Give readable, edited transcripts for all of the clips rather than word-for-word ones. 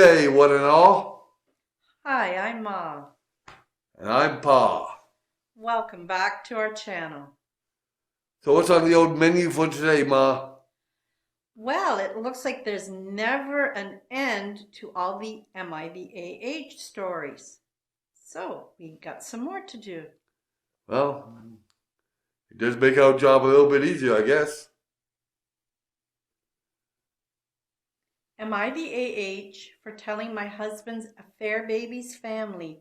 day, one and all. Hi, I'm Ma. And I'm Pa. Welcome back to our channel. So what's on the old menu for today, Ma? Well, it looks like there's never an end to all the AITA stories. So we got some more to do. Well, it does make our job a little bit easier, I guess. Am I the for telling my husband's affair baby's family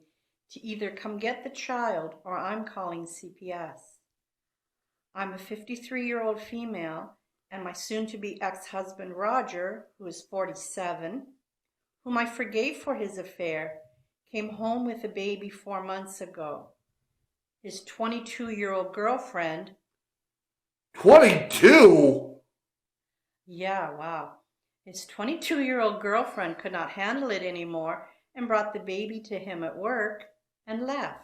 to either come get the child or I'm calling CPS? I'm a 53-year-old female, and my soon-to-be ex-husband Roger, who is 47, whom I forgave for his affair, came home with a baby 4 months ago. His 22-year-old girlfriend, 22? yeah, wow. His 22-year-old girlfriend could not handle it anymore and brought the baby to him at work and left.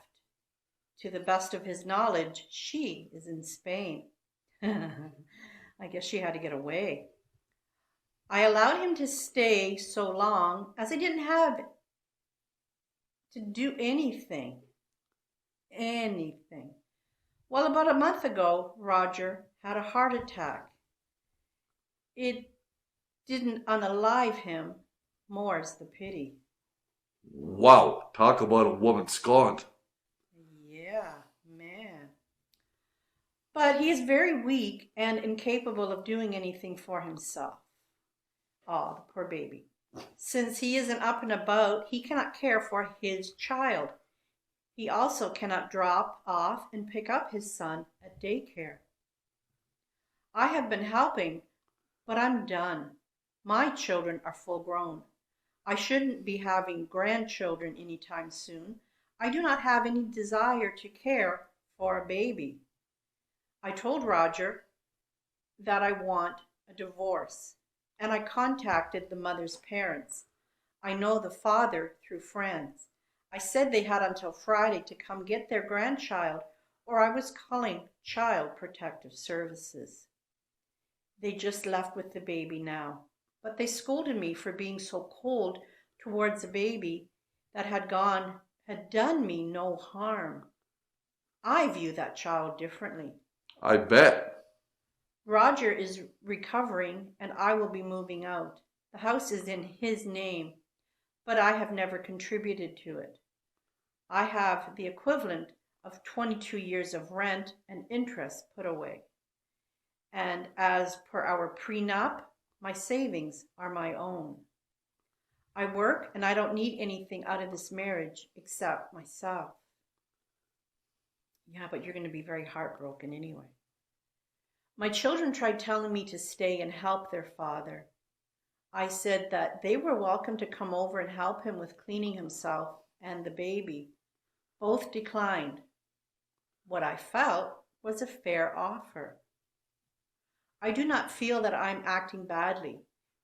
To the best of his knowledge, she is in Spain. I guess she had to get away. I allowed him to stay so long as I didn't have to do anything. Well, about a month ago, Roger had a heart attack. It didn't unalive him, more's the pity. Wow, talk about a woman scorned. Yeah, man. But he is very weak and incapable of doing anything for himself. Oh, the poor baby. Since he isn't up and about, he cannot care for his child. He also cannot drop off and pick up his son at daycare. I have been helping, but I'm done. My children are full grown. I shouldn't be having grandchildren anytime soon. I do not have any desire to care for a baby. I told Roger that I want a divorce, and I contacted the mother's parents. I know the father through friends. I said they had until Friday to come get their grandchild, or I was calling Child Protective Services. They just left with the baby now, but they scolded me for being so cold towards a baby that had done me no harm. I view that child differently. I bet. Roger is recovering and I will be moving out. The house is in his name, but I have never contributed to it. I have the equivalent of 22 years of rent and interest put away. And as per our prenup, my savings are my own. I work and I don't need anything out of this marriage except myself. Yeah, but you're going to be very heartbroken anyway. My children tried telling me to stay and help their father. I said that they were welcome to come over and help him with cleaning himself and the baby. Both declined. What I felt was a fair offer. I do not feel that I'm acting badly.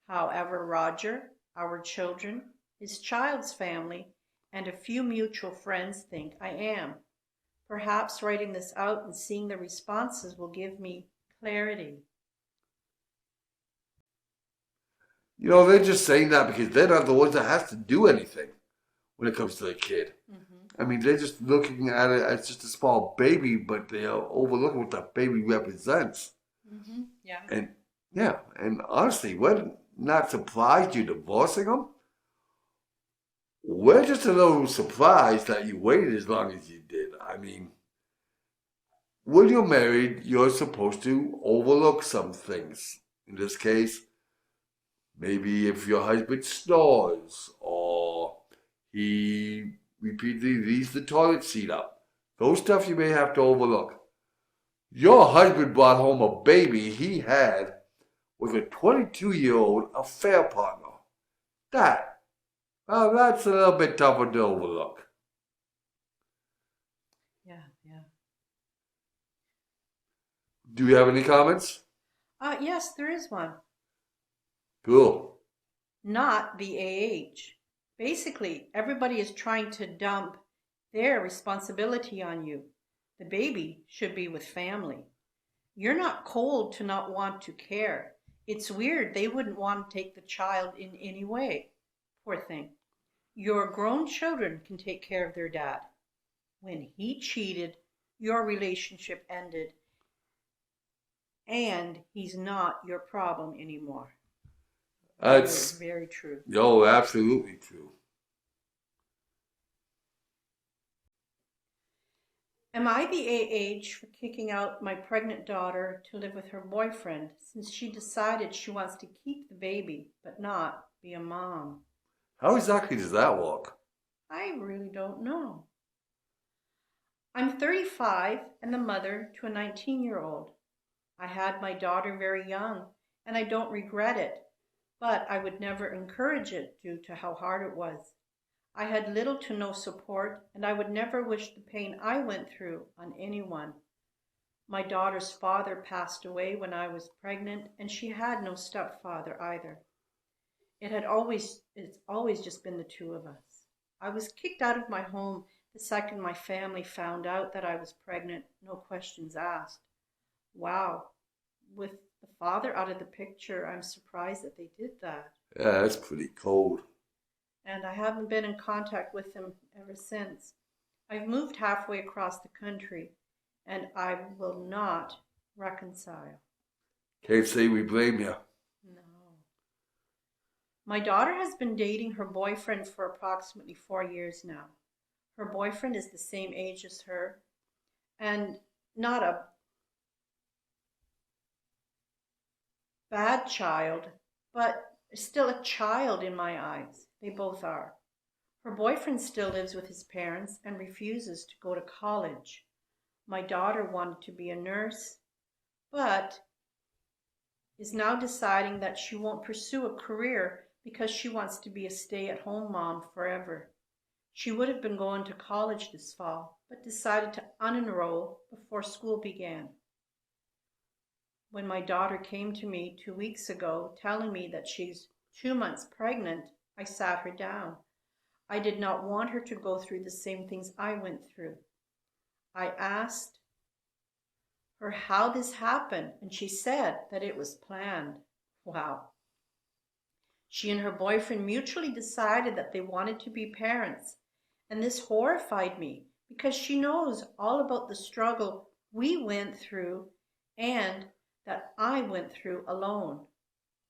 However, Roger, our children, his child's family, and a few mutual friends think I am. Perhaps writing this out and seeing the responses will give me clarity. They're just saying that because they're not the ones that has to do anything when it comes to the kid. I mean, they're just looking at it as just a small baby, but they're overlooking what that baby represents. Yeah. And yeah, and honestly, we're not surprised you're divorcing them. We're just a little surprised that you waited as long as you did. I mean, when you're married, you're supposed to overlook some things. In this case, maybe if your husband snores or he repeatedly leaves the toilet seat up. Those stuff you may have to overlook. Your husband brought home a baby he had with a 22-year-old affair partner. That's a little bit tougher to overlook. Yeah, yeah. Do you have any comments? Yes, there is one. Cool. Not the Basically, everybody is trying to dump their responsibility on you. The baby should be with family. You're not cold to not want to care. It's weird they wouldn't want to take the child in any way. Poor thing. Your grown children can take care of their dad. When he cheated, your relationship ended, and he's not your problem anymore. That's, Very, very true. yo, absolutely true. Am I the age for kicking out my pregnant daughter to live with her boyfriend since she decided she wants to keep the baby but not be a mom? How exactly does that work? I really don't know. I'm 35 and the mother to a 19-year-old. I had my daughter very young and I don't regret it, but I would never encourage it due to how hard it was. I had little to no support, and I would never wish the pain I went through on anyone. My daughter's father passed away when I was pregnant, and she had no stepfather either. It's always just been the two of us. I was kicked out of my home the second my family found out that I was pregnant, no questions asked. Wow, with the father out of the picture, I'm surprised that they did that. Yeah, that's pretty cold. And I haven't been in contact with him ever since. I've moved halfway across the country, and I will not reconcile. Can't say we blame you. No. My daughter has been dating her boyfriend for approximately 4 years now. Her boyfriend is the same age as her, and not a bad child, but still a child in my eyes. They both are. Her boyfriend still lives with his parents and refuses to go to college. My daughter wanted to be a nurse, but is now deciding that she won't pursue a career because she wants to be a stay-at-home mom forever. She would have been going to college this fall, but decided to unenroll before school began. When my daughter came to me 2 weeks ago telling me that she's 2 months pregnant, I sat her down. I did not want her to go through the same things I went through. I asked her how this happened, and she said that it was planned. Wow. She and her boyfriend mutually decided that they wanted to be parents, and this horrified me because she knows all about the struggle we went through and that I went through alone.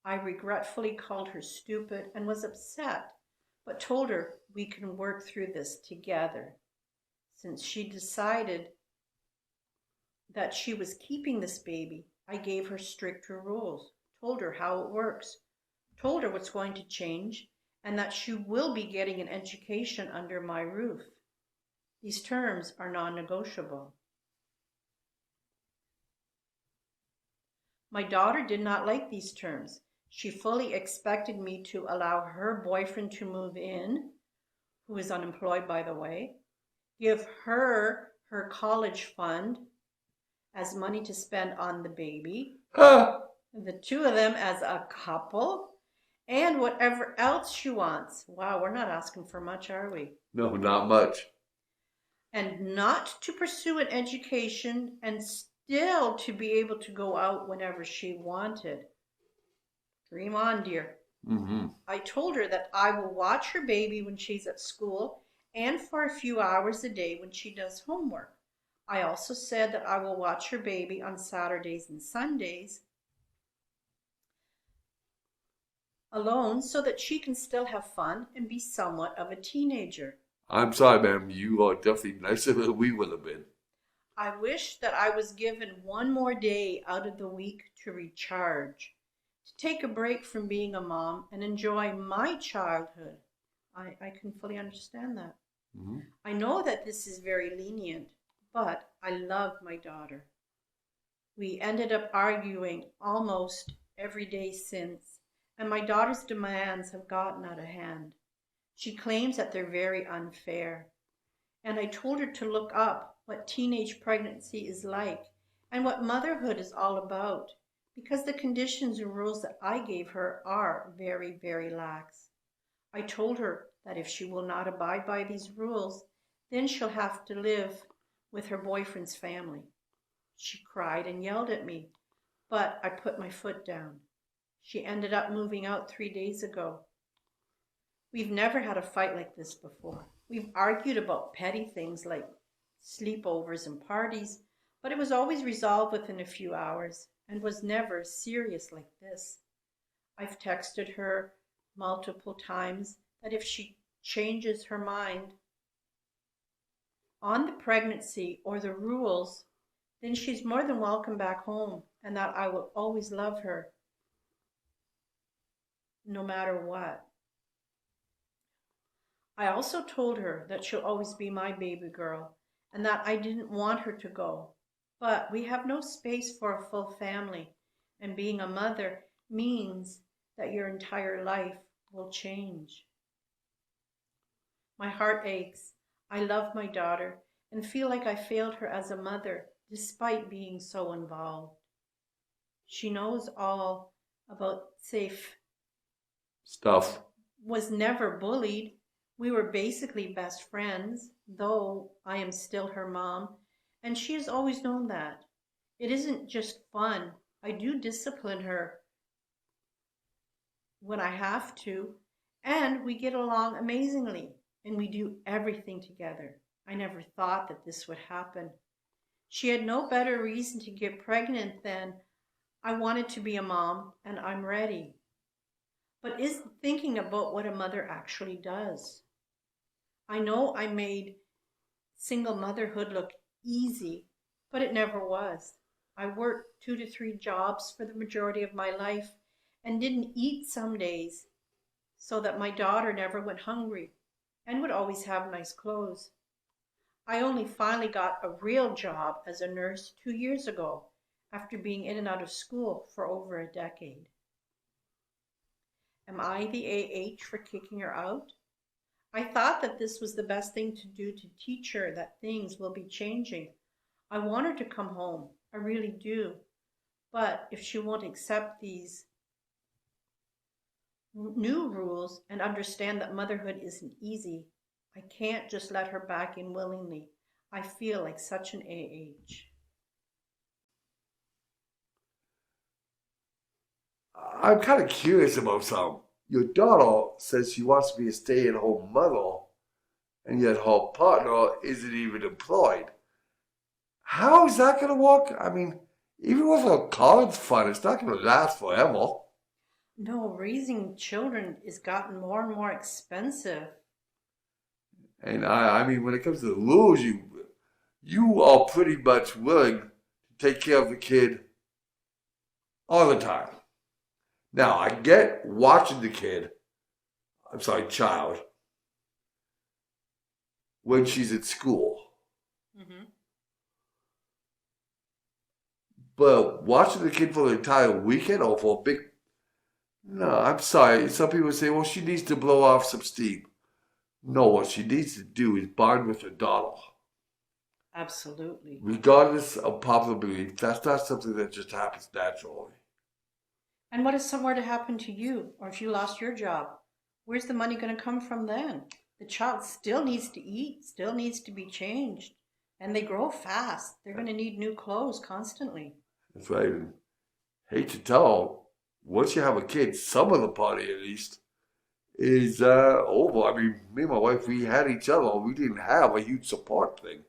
I regretfully called her stupid and was upset, but told her we can work through this together. Since she decided that she was keeping this baby, I gave her stricter rules, told her how it works, told her what's going to change, and that she will be getting an education under my roof. These terms are non-negotiable. My daughter did not like these terms. She fully expected me to allow her boyfriend to move in, who is unemployed, by the way, give her her college fund as money to spend on the baby, Ah, the two of them as a couple, and whatever else she wants. Wow, we're not asking for much, are we? no, not much. And not to pursue an education and still to be able to go out whenever she wanted. Dream on, dear. Mm-hmm. I told her that I will watch her baby when she's at school and for a few hours a day when she does homework. I also said that I will watch her baby on Saturdays and Sundays alone so that she can still have fun and be somewhat of a teenager. I'm sorry, ma'am. You are definitely nicer than we would have been. I wish that I was given one more day out of the week to recharge, to take a break from being a mom and enjoy my childhood. I can fully understand that. Mm-hmm. I know that this is very lenient, but I love my daughter. We ended up arguing almost every day since, and my daughter's demands have gotten out of hand. She claims that they're very unfair, and I told her to look up what teenage pregnancy is like and what motherhood is all about, because the conditions and rules that I gave her are very, very lax. I told her that if she will not abide by these rules, then she'll have to live with her boyfriend's family. She cried and yelled at me, but I put my foot down. She ended up moving out 3 days ago. We've never had a fight like this before. We've argued about petty things like sleepovers and parties, but it was always resolved within a few hours and was never serious like this. I've texted her multiple times that if she changes her mind on the pregnancy or the rules, then she's more than welcome back home and that I will always love her no matter what. I also told her that she'll always be my baby girl and that I didn't want her to go. But we have no space for a full family, and being a mother means that your entire life will change. My heart aches. I love my daughter and feel like I failed her as a mother despite being so involved. She knows all about safe, Stuff. was never bullied. We were basically best friends, though I am still her mom, and she has always known that. It isn't just fun. I do discipline her when I have to, and we get along amazingly, and we do everything together. I never thought that this would happen. She had no better reason to get pregnant than I wanted to be a mom and I'm ready. But is thinking about what a mother actually does. I know I made single motherhood look easy, but it never was. I worked 2 to 3 jobs for the majority of my life and didn't eat some days so that my daughter never went hungry and would always have nice clothes. I only finally got a real job as a nurse 2 years ago after being in and out of school for over a decade. Am I the AH for kicking her out? I thought that this was the best thing to do to teach her that things will be changing. I want her to come home. I really do. But if she won't accept these new rules and understand that motherhood isn't easy, I can't just let her back in willingly. I feel like such an AH. I'm kind of curious about something. Your daughter says she wants to be a stay-at-home mother, and yet her partner isn't even employed. How is that going to work? I mean, even with a college fund, it's not going to last forever. No, raising children has gotten more and more expensive. And I mean, when it comes to the rules, you are pretty much willing to take care of the kid all the time. Now, I get watching the child, when she's at school. Mm-hmm. But watching the kid for the entire weekend or for a big... No, I'm sorry. Some people say, well, she needs to blow off some steam. No, what she needs to do is bond with her daughter. Absolutely. Regardless of popular belief, that's not something that just happens naturally. And what if something were to happen to you, or if you lost your job? Where's the money going to come from then? The child still needs to eat, still needs to be changed, and they grow fast. They're going to need new clothes constantly. That's right. And hate to tell, once you have a kid, some of the party at least is over. I mean, me and my wife, we had each other. We didn't have a huge support thing.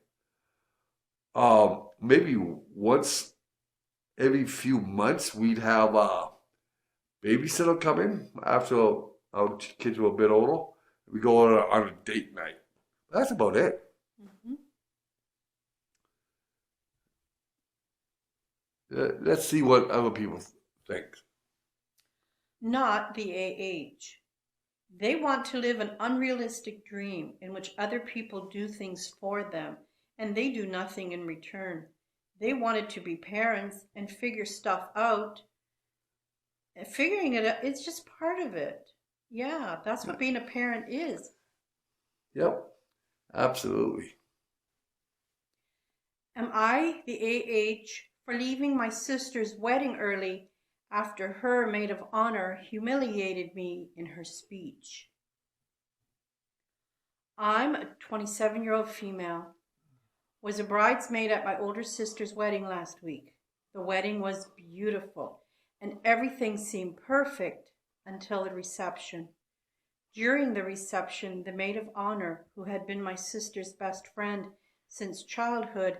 Maybe once every few months we'd have a babysitter come in after our kids were a bit older. We go on a date night. That's about it. Mm-hmm. Let's see what other people think. Not the AH. They want to live an unrealistic dream in which other people do things for them and they do nothing in return. They wanted to be parents and figure stuff out. And figuring it out, it's just part of it. Yeah, that's what being a parent is. Yep, absolutely. Am I the AH for leaving my sister's wedding early after her maid of honor humiliated me in her speech? I'm a 27-year-old female, was a bridesmaid at my older sister's wedding last week. The wedding was beautiful and everything seemed perfect until the reception. During the reception, the maid of honor, who had been my sister's best friend since childhood,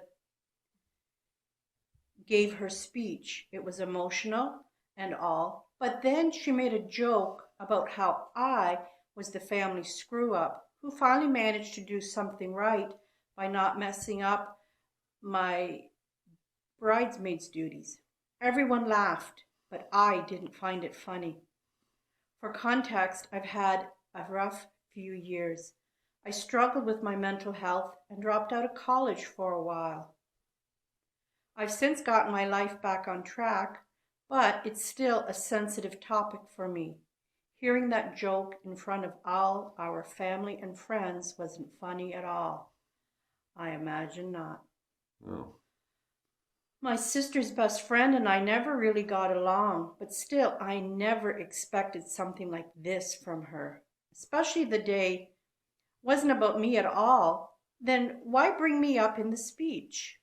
gave her speech. It was emotional and all, but then she made a joke about how I was the family screw up who finally managed to do something right by not messing up my bridesmaid's duties. Everyone laughed, but I didn't find it funny. For context, I've had a rough few years. I struggled with my mental health and dropped out of college for a while. I've since gotten my life back on track, but it's still a sensitive topic for me. Hearing that joke in front of all our family and friends wasn't funny at all. I imagine not. Oh. My sister's best friend and I never really got along, but still, I never expected something like this from her. Especially the day wasn't about me at all. Then why bring me up in the speech?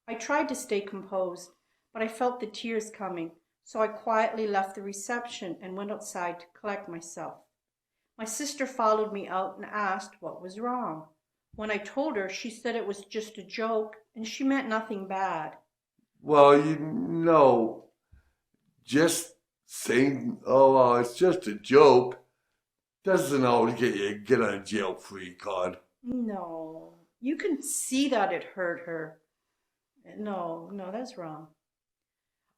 I tried to stay composed, but I felt the tears coming, so I quietly left the reception and went outside to collect myself. My sister followed me out and asked what was wrong. When I told her, she said it was just a joke and she meant nothing bad. Well, just saying, oh, it's just a joke, doesn't always get on a jail free card. No, you can see that it hurt her. No, that's wrong.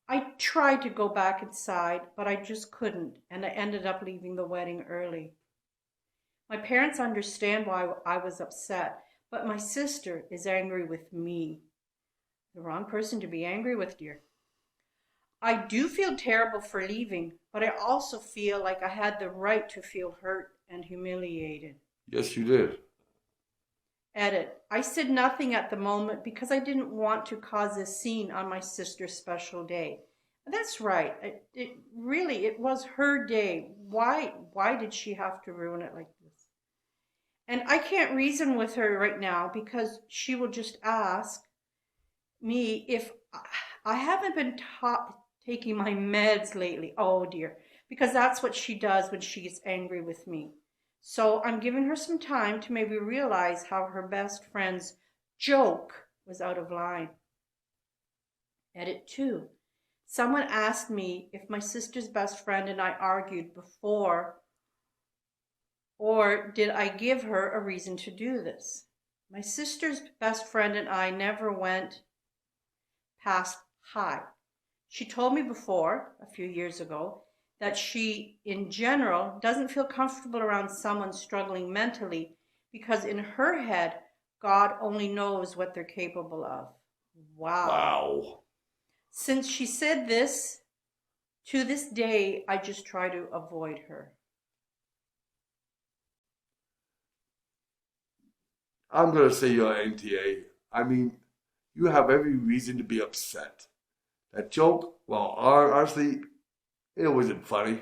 I tried to go back inside, but I just couldn't, and I ended up leaving the wedding early. My parents understand why I was upset, but my sister is angry with me. The wrong person to be angry with, dear. I do feel terrible for leaving, but I also feel like I had the right to feel hurt and humiliated. Yes, you did. Edit. I said nothing at the moment because I didn't want to cause a scene on my sister's special day. That's right. It was her day. Why did she have to ruin it like this? And I can't reason with her right now because she will just ask me if I haven't been taking my meds lately. Oh dear. Because that's what she does when she gets angry with me. So I'm giving her some time to maybe realize how her best friend's joke was out of line. Edit 2. Someone asked me if my sister's best friend and I argued before, or did I give her a reason to do this? My sister's best friend and I never went past hi. She told me before, a few years ago, that she, in general, doesn't feel comfortable around someone struggling mentally because in her head, God only knows what they're capable of. Wow. Since she said this, to this day, I just try to avoid her. I'm going to say you're NTA. I mean, you have every reason to be upset. That joke, well, honestly, it wasn't funny.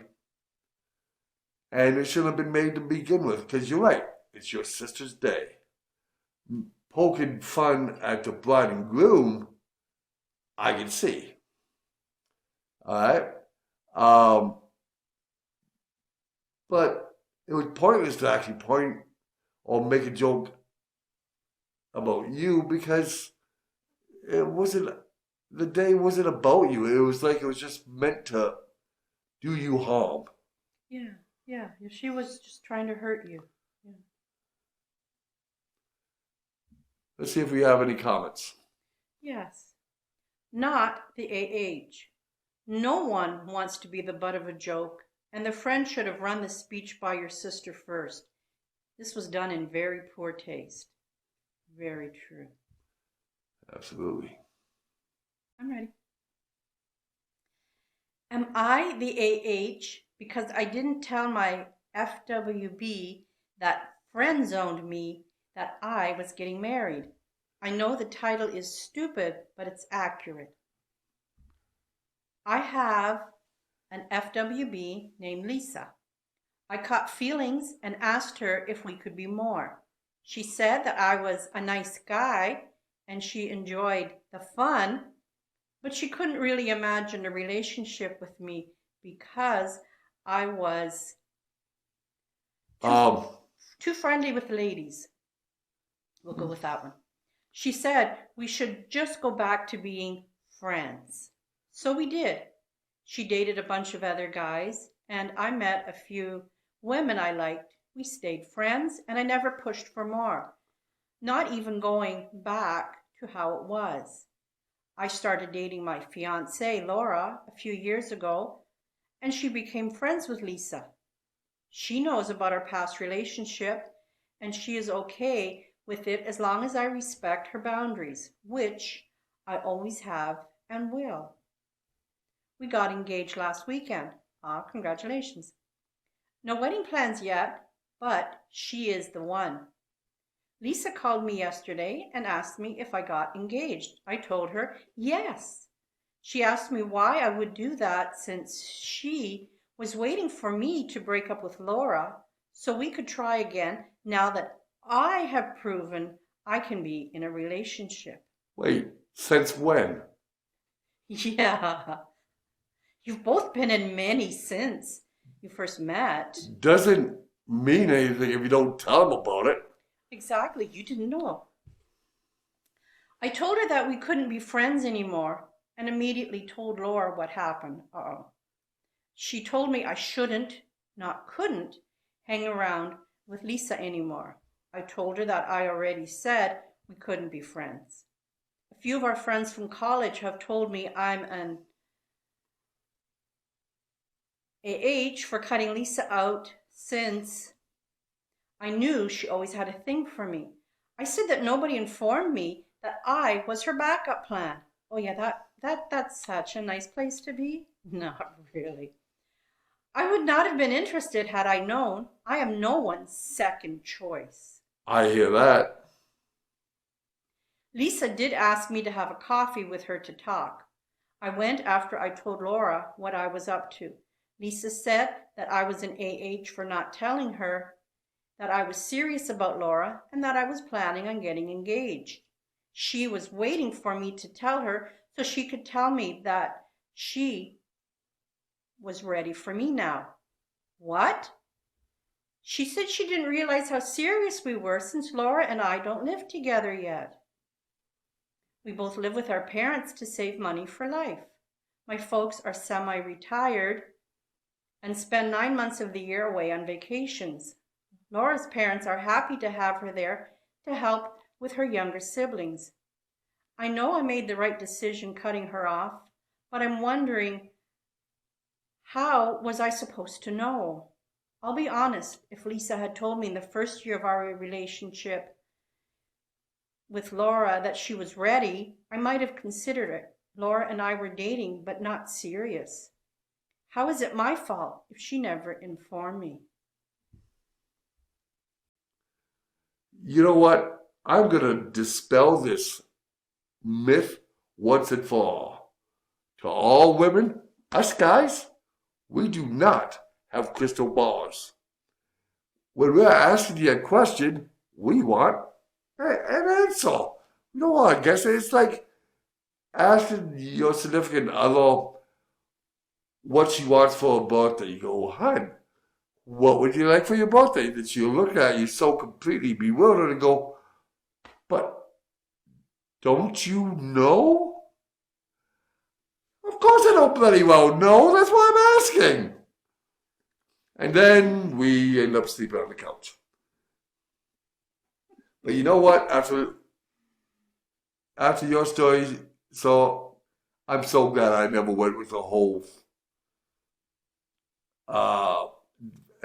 And it shouldn't have been made to begin with, because you're right. It's your sister's day. Poking fun at the bride and groom, I can see. Alright? But it was pointless to actually point or make a joke about you because the day wasn't about you. It was like it was just meant to do you harm. Yeah. She was just trying to hurt you. Yeah. Let's see if we have any comments. Yes. Not the AH. No one wants to be the butt of a joke, and the friend should have run the speech by your sister first. This was done in very poor taste. Very true. Absolutely. I'm ready. Am I the AH because I didn't tell my FWB that friend zoned me that I was getting married? I know the title is stupid, but it's accurate. I have an FWB named Lisa. I caught feelings and asked her if we could be more. She said that I was a nice guy and she enjoyed the fun, but she couldn't really imagine a relationship with me because I was Um, too friendly with the ladies. We'll go with that one. She said we should just go back to being friends. So we did. She dated a bunch of other guys, and I met a few women I liked. We stayed friends, and I never pushed for more, not even going back to how it was. I started dating my fiance, Laura, a few years ago, and she became friends with Lisa. She knows about our past relationship, and she is okay with it as long as I respect her boundaries, which I always have and will. We got engaged last weekend. Ah, congratulations. No wedding plans yet, but she is the one. Lisa called me yesterday and asked me if I got engaged. I told her yes. She asked me why I would do that since she was waiting for me to break up with Laura so we could try again now that I have proven I can be in a relationship. wait, since when? Yeah, you've both been in many since you first met. Doesn't mean anything if you don't tell them about it. Exactly, you didn't know. I told her that we couldn't be friends anymore and immediately told Laura what happened. Uh-oh. She told me I shouldn't, not couldn't, hang around with Lisa anymore. I told her that I already said we couldn't be friends. A few of our friends from college have told me I'm an AH for cutting Lisa out since I knew she always had a thing for me. I said that nobody informed me that I was her backup plan. Oh yeah, that's such a nice place to be. Not really. I would not have been interested had I known. I am no one's second choice. I hear that. Lisa did ask me to have a coffee with her to talk. I went after I told Laura what I was up to. Lisa said that I was an AH for not telling her that I was serious about Laura and that I was planning on getting engaged. She was waiting for me to tell her so she could tell me that she was ready for me now. What? She said she didn't realize how serious we were since Laura and I don't live together yet. We both live with our parents to save money for life. My folks are semi-retired and spend 9 months of the year away on vacations. Laura's parents are happy to have her there to help with her younger siblings. I know I made the right decision cutting her off, but I'm wondering, how was I supposed to know? I'll be honest, if Lisa had told me in the first year of our relationship with Laura that she was ready, I might have considered it. Laura and I were dating, but not serious. How is it my fault if she never informed me? You know what? I'm going to dispel this myth once and for all. To all women, us guys, we do not have crystal balls. When we're asking you a question, we want an answer. You know what? I guess it's like asking your significant other what she wants for her birthday. You go, hun, what would you like for your birthday? That she'll look at you so completely bewildered and go, but don't you know? Of course I don't bloody well know. That's why I'm asking. And then we end up sleeping on the couch. But you know what? After your story, so I'm so glad I never went with the whole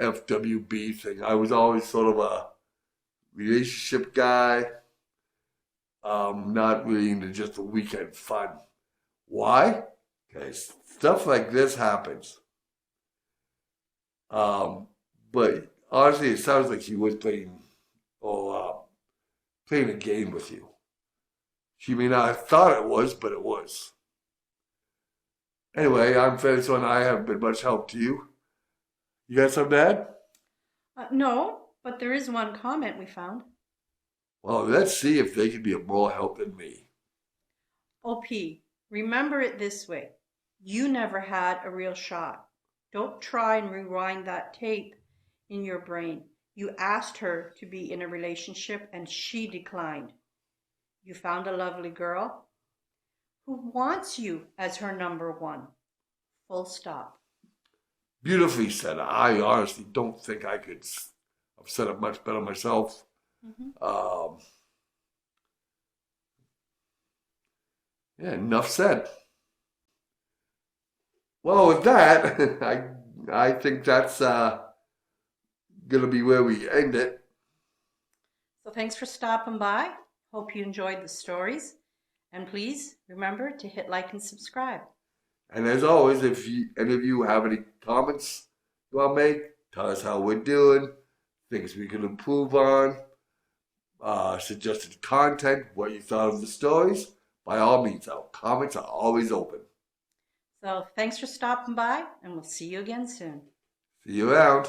FWB thing. I was always sort of a relationship guy, not really into just the weekend fun. Why? Because stuff like this happens. But honestly, it sounds like she was playing a game with you. She may not have thought it was, but it was. Anyway, I'm fairly certain I haven't been much help to you. You got something to add? No, but there is one comment we found. Well, let's see if they can be of more help than me. OP, remember it this way. You never had a real shot. Don't try and rewind that tape in your brain. You asked her to be in a relationship and she declined. You found a lovely girl who wants you as her number one. Full stop. Beautifully said. I honestly don't think I could have said it much better myself. Mhm. Yeah, enough said. Well, with that, I think that's gonna be where we end it. So thanks for stopping by. Hope you enjoyed the stories. And please remember to hit like and subscribe. And as always, if any of you have any comments you want to make, tell us how we're doing, things we can improve on, suggested content, what you thought of the stories. By all means, our comments are always open. So thanks for stopping by, and we'll see you again soon. See you around.